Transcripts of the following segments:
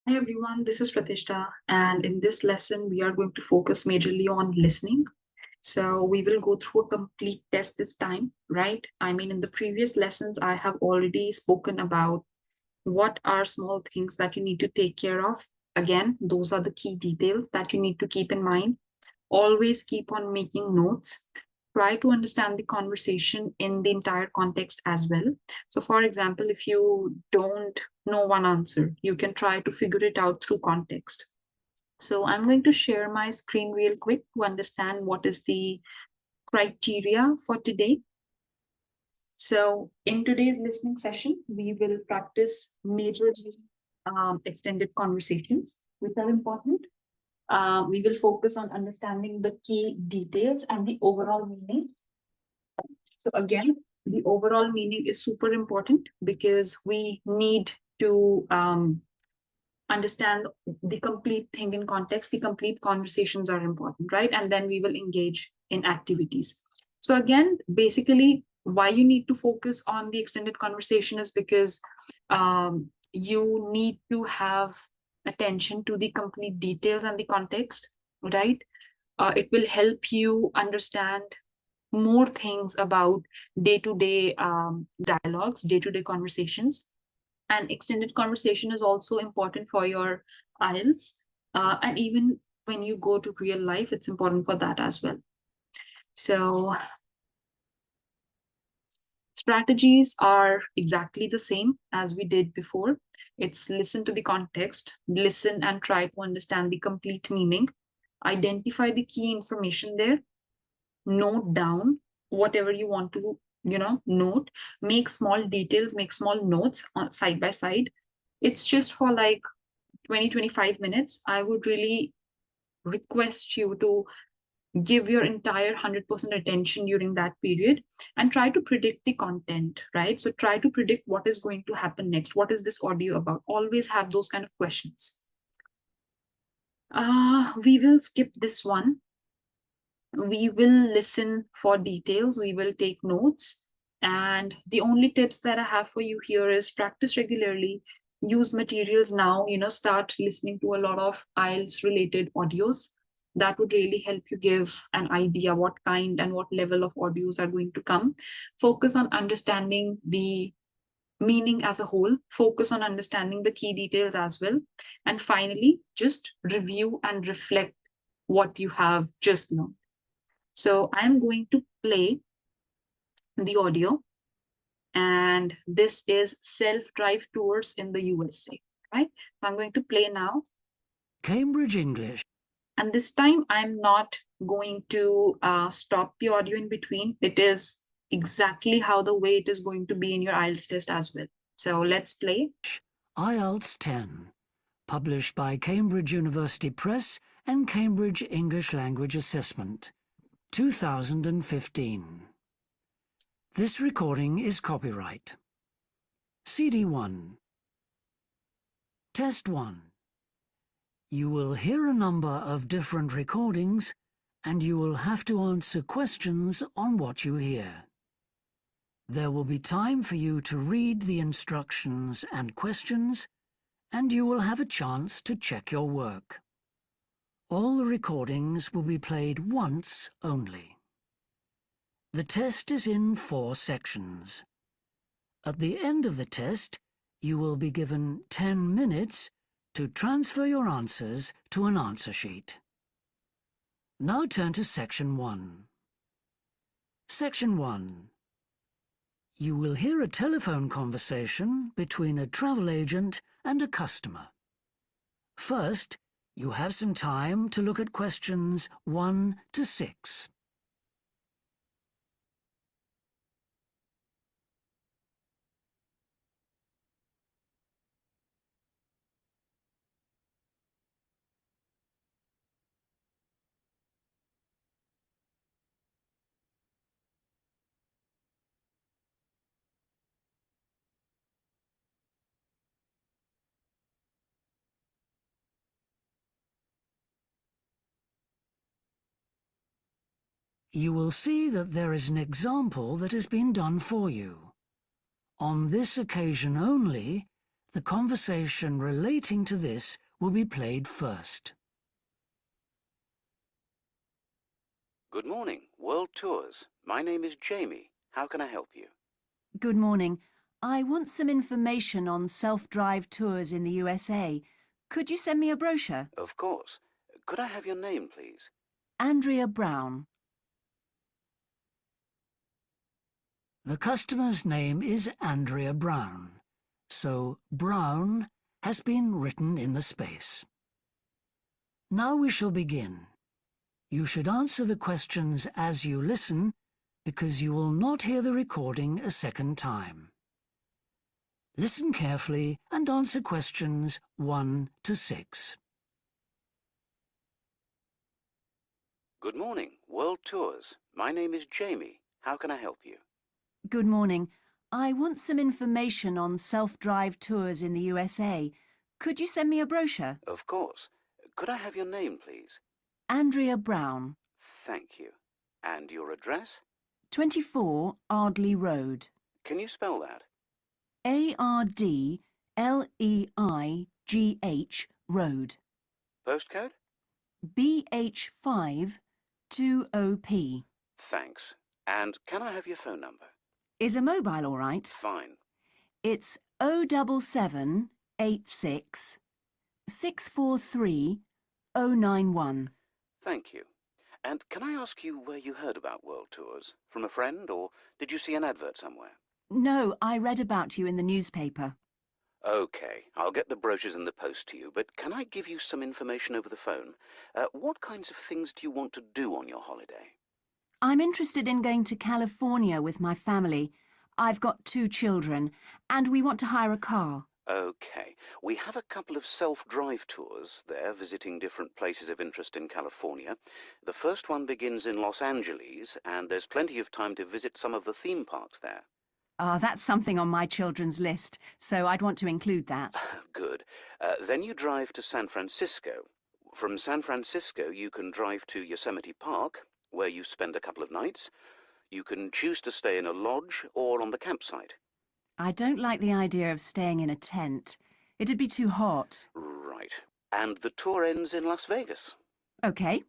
Hi everyone, this is Pratishtha, and in this lesson, we are going to focus majorly on listening. So, we will go through a complete test this time, right? I mean, in the previous lessons, I have already spoken about what are small things that you need to take care of. Again, those are the key details that you need to keep in mind. Always keep on making notes. Try to understand the conversation in the entire context as well. So, for example, if you don't know one answer, you can try to figure it out through context. So, I'm going to share my screen real quick to understand what is the criteria for today. So, in today's listening session, we will practice major extended conversations, which are important. We will focus on understanding the key details and the overall meaning. So again, the overall meaning is super important because we need to understand the complete thing in context. The complete conversations are important, right? And then we will engage in activities. So again, basically, why you need to focus on the extended conversation is because you need to have attention to the complete details and the context, right? It will help you understand more things about day-to-day dialogues, day-to-day conversations. And extended conversation is also important for your IELTS. And even when you go to real life, it's important for that as well. So strategies are exactly the same as we did before. It's listen to the context, listen and try to understand the complete meaning, identify the key information there, note down whatever you want to note, make small details, make small notes on side by side. It's just for like 20-25 minutes. I would really request you to give your entire 100% attention during that period and try to predict the content, right? So try to predict what is going to happen next. What is this audio about? Always have those kind of questions. We will skip this one. We will listen for details, we will take notes. And the only tips that I have for you here is practice regularly, use materials now, start listening to a lot of IELTS related audios. That would really help you give an idea what kind and what level of audios are going to come. Focus on understanding the meaning as a whole, focus on understanding the key details as well. And finally, just review and reflect what you have just learned. So I'm going to play the audio, and this is self-drive tours in the USA, right? So I'm going to play now. Cambridge English. And this time I'm not going to stop the audio in between. It is exactly how the way it is going to be in your IELTS test as well. So let's play. IELTS 10. Published by Cambridge University Press and Cambridge English Language Assessment, 2015. This recording is copyright. CD 1. Test 1. You will hear a number of different recordings and you will have to answer questions on what you hear. There will be time for you to read the instructions and questions, and you will have a chance to check your work. All the recordings will be played once only. The test is in 4 sections. At the end of the test, you will be given 10 minutes to transfer your answers to an answer sheet. Now turn to Section 1. Section 1. You will hear a telephone conversation between a travel agent and a customer. First, you have some time to look at questions 1 to 6. You will see that there is an example that has been done for you. On this occasion only, The conversation relating to this will be played first. Good morning, World Tours. My name is Jamie. How can I help you? Good morning. I want some information on self-drive tours in the USA. Could you send me a brochure? Of course. Could I have your name, please? Andrea Brown. The customer's name is Andrea Brown, so Brown has been written in the space. Now we shall begin. You should answer the questions as you listen, because you will not hear the recording a second time. Listen carefully and answer questions 1 to 6. Good morning, World Tours. My name is Jamie. How can I help you? Good morning. I want some information on self-drive tours in the USA. Could you send me a brochure? Of course. Could I have your name, please? Andrea Brown. Thank you. And your address? 24 Ardley Road. Can you spell that? Ardleigh Road. Postcode? BH5 2OP. Thanks. And can I have your phone number? Is a mobile all right? Fine. It's 07786 643 091. Thank you. And can I ask you where you heard about World Tours? From a friend, or did you see an advert somewhere? No, I read about you in the newspaper. OK, I'll get the brochures in the post to you, but can I give you some information over the phone? What kinds of things do you want to do on your holiday? I'm interested in going to California with my family. I've got 2 children, and we want to hire a car. OK, we have a couple of self-drive tours there, visiting different places of interest in California. The first one begins in Los Angeles, and there's plenty of time to visit some of the theme parks there. That's something on my children's list, so I'd want to include that. Good. Then you drive to San Francisco. From San Francisco, you can drive to Yosemite Park, where you spend a couple of nights. You can choose to stay in a lodge or on the campsite. I don't like the idea of staying in a tent. It'd be too hot. Right. And the tour ends in Las Vegas. OK.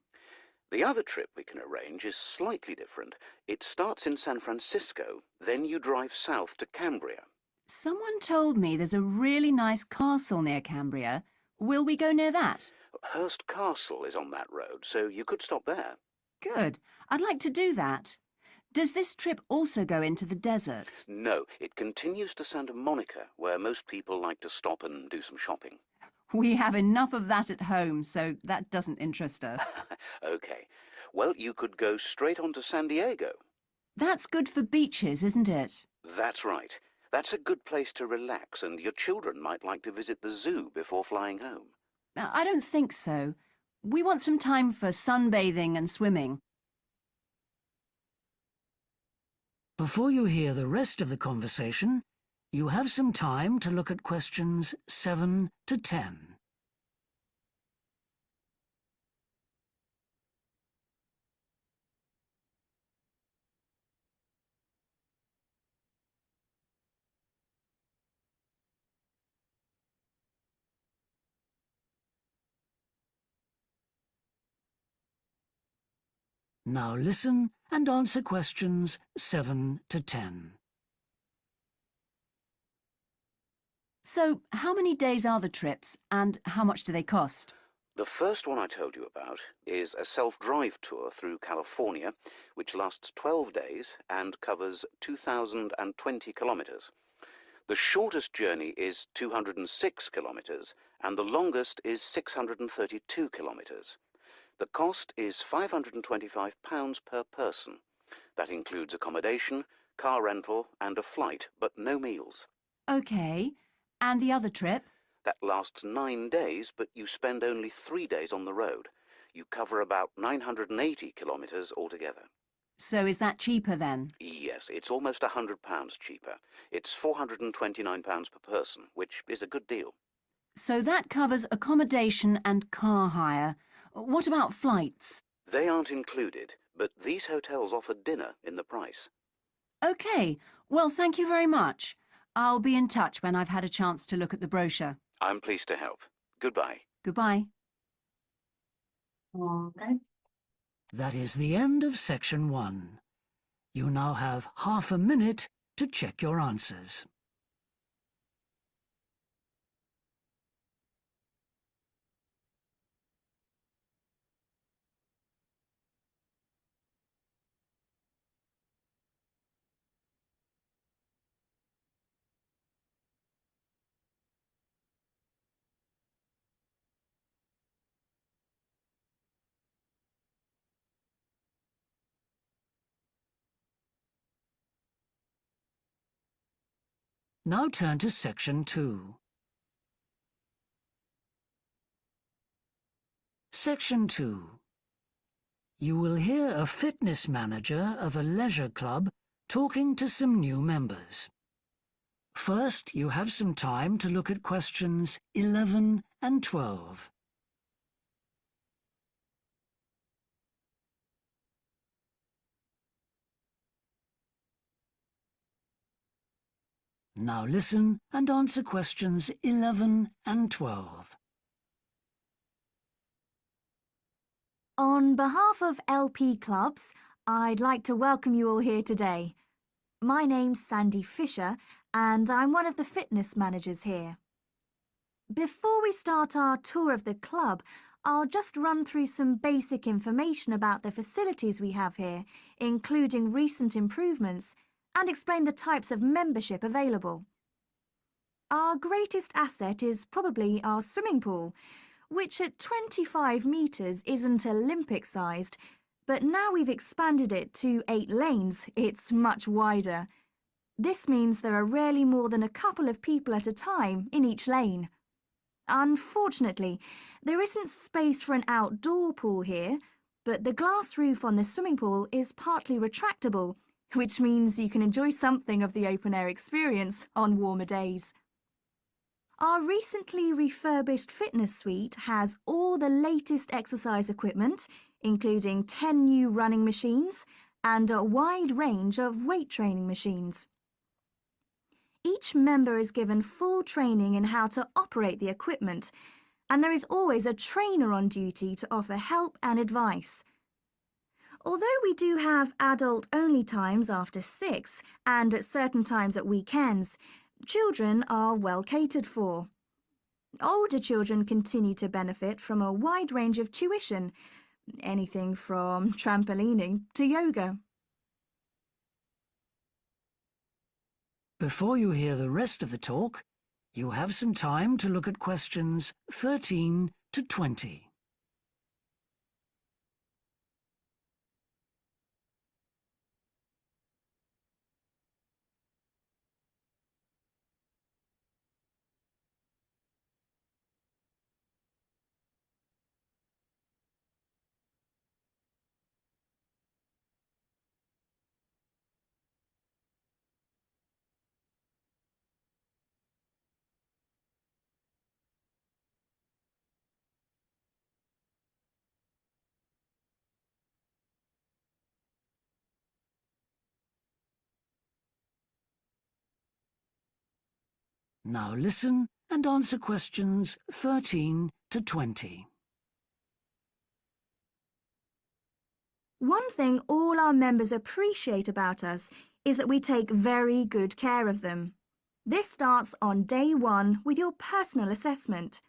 The other trip we can arrange is slightly different. It starts in San Francisco, then you drive south to Cambria. Someone told me there's a really nice castle near Cambria. Will we go near that? Hearst Castle is on that road, so you could stop there. Good. I'd like to do that. Does this trip also go into the desert? No, it continues to Santa Monica, where most people like to stop and do some shopping. We have enough of that at home, so that doesn't interest us. OK. Well, you could go straight on to San Diego. That's good for beaches, isn't it? That's right. That's a good place to relax, and your children might like to visit the zoo before flying home. I don't think so. We want some time for sunbathing and swimming. Before you hear the rest of the conversation, you have some time to look at questions 7 to 10. Now listen and answer questions 7 to 10. So, how many days are the trips, and how much do they cost? The first one I told you about is a self-drive tour through California, which lasts 12 days and covers 2,020 kilometres. The shortest journey is 206 kilometres, and the longest is 632 kilometres. The cost is £525 per person. That includes accommodation, car rental, and a flight, but no meals. OK. And the other trip? That lasts 9 days, but you spend only 3 days on the road. You cover about 980 kilometres altogether. So is that cheaper then? Yes, it's almost £100 cheaper. It's £429 per person, which is a good deal. So that covers accommodation and car hire. What about flights? They aren't included, but these hotels offer dinner in the price. OK. Well, thank you very much. I'll be in touch when I've had a chance to look at the brochure. I'm pleased to help. Goodbye. Goodbye. All right. That is the end of section 1. You now have half a minute to check your answers. Now turn to section 2. Section 2. You will hear a fitness manager of a leisure club talking to some new members. First, you have some time to look at questions 11 and 12. Now listen and answer questions 11 and 12. On behalf of LP Clubs, I'd like to welcome you all here today. My name's Sandy Fisher, and I'm one of the fitness managers here. Before we start our tour of the club, I'll just run through some basic information about the facilities we have here, including recent improvements, and explain the types of membership available. Our greatest asset is probably our swimming pool, which at 25 metres isn't Olympic-sized, but now we've expanded it to 8 lanes, it's much wider. This means there are rarely more than a couple of people at a time in each lane. Unfortunately, there isn't space for an outdoor pool here, but the glass roof on the swimming pool is partly retractable, which means you can enjoy something of the open-air experience on warmer days. Our recently refurbished fitness suite has all the latest exercise equipment, including 10 new running machines and a wide range of weight training machines. Each member is given full training in how to operate the equipment, and there is always a trainer on duty to offer help and advice. Although we do have adult-only times after 6 and at certain times at weekends, children are well catered for. Older children continue to benefit from a wide range of tuition, anything from trampolining to yoga. Before you hear the rest of the talk, you have some time to look at questions 13 to 20. Now listen and answer questions 13 to 20. One thing all our members appreciate about us is that we take very good care of them. This starts on day 1 with your personal assessment.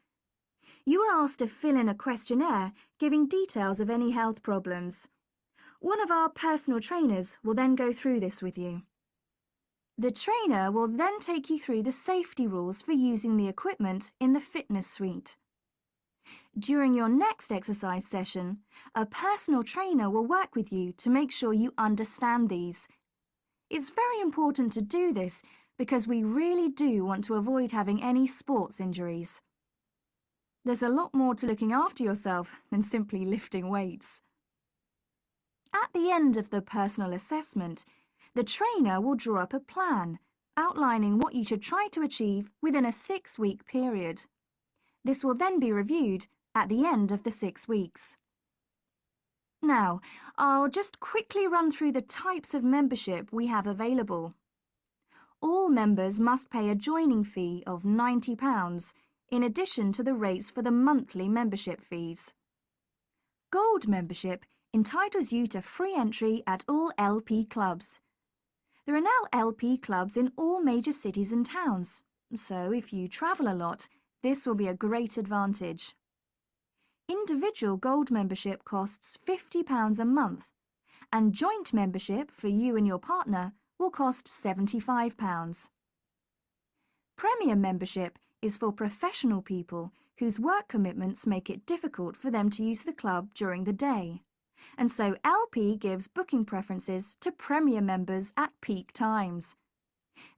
You are asked to fill in a questionnaire giving details of any health problems. One of our personal trainers will then go through this with you. The trainer will then take you through the safety rules for using the equipment in the fitness suite. During your next exercise session, a personal trainer will work with you to make sure you understand these. It's very important to do this because we really do want to avoid having any sports injuries. There's a lot more to looking after yourself than simply lifting weights. At the end of the personal assessment, the trainer will draw up a plan outlining what you should try to achieve within a 6-week period. This will then be reviewed at the end of the 6 weeks. Now, I'll just quickly run through the types of membership we have available. all members must pay a joining fee of £90, in addition to the rates for the monthly membership fees. Gold membership entitles you to free entry at all LP clubs. There are now LP clubs in all major cities and towns, so if you travel a lot, this will be a great advantage. Individual gold membership costs £50 a month, and joint membership for you and your partner will cost £75. Premier membership is for professional people whose work commitments make it difficult for them to use the club during the day, and so LP gives booking preferences to Premier members at peak times.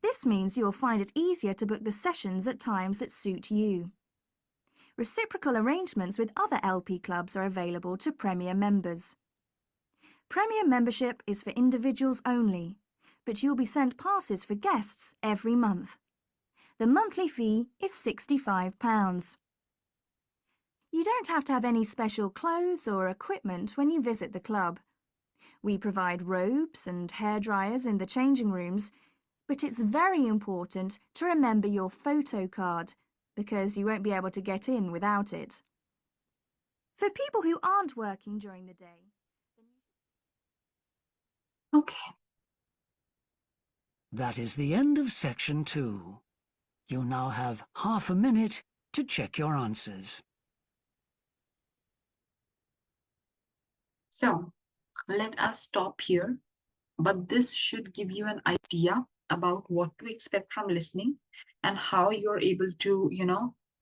This means you'll find it easier to book the sessions at times that suit you. Reciprocal arrangements with other LP clubs are available to Premier members. Premier membership is for individuals only, but you'll be sent passes for guests every month. The monthly fee is £65. You don't have to have any special clothes or equipment when you visit the club. We provide robes and hairdryers in the changing rooms, but it's very important to remember your photo card, because you won't be able to get in without it. For people who aren't working during the day... Okay. That is the end of section 2. You now have half a minute to check your answers. So let us stop here, but this should give you an idea about what to expect from listening and how you're able to,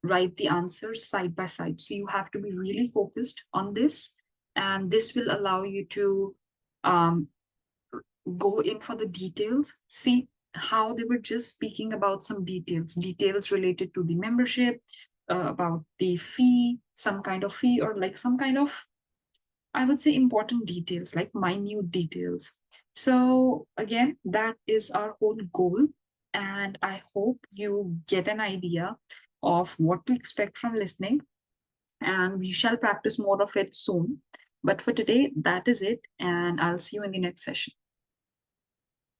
write the answers side by side. So you have to be really focused on this, and this will allow you to go in for the details. See how they were just speaking about some details related to the membership, about the fee, some kind of fee, or like some kind of, I would say, important details, like minute details. So again, that is our whole goal. And I hope you get an idea of what to expect from listening. And we shall practice more of it soon. But for today, that is it. And I'll see you in the next session.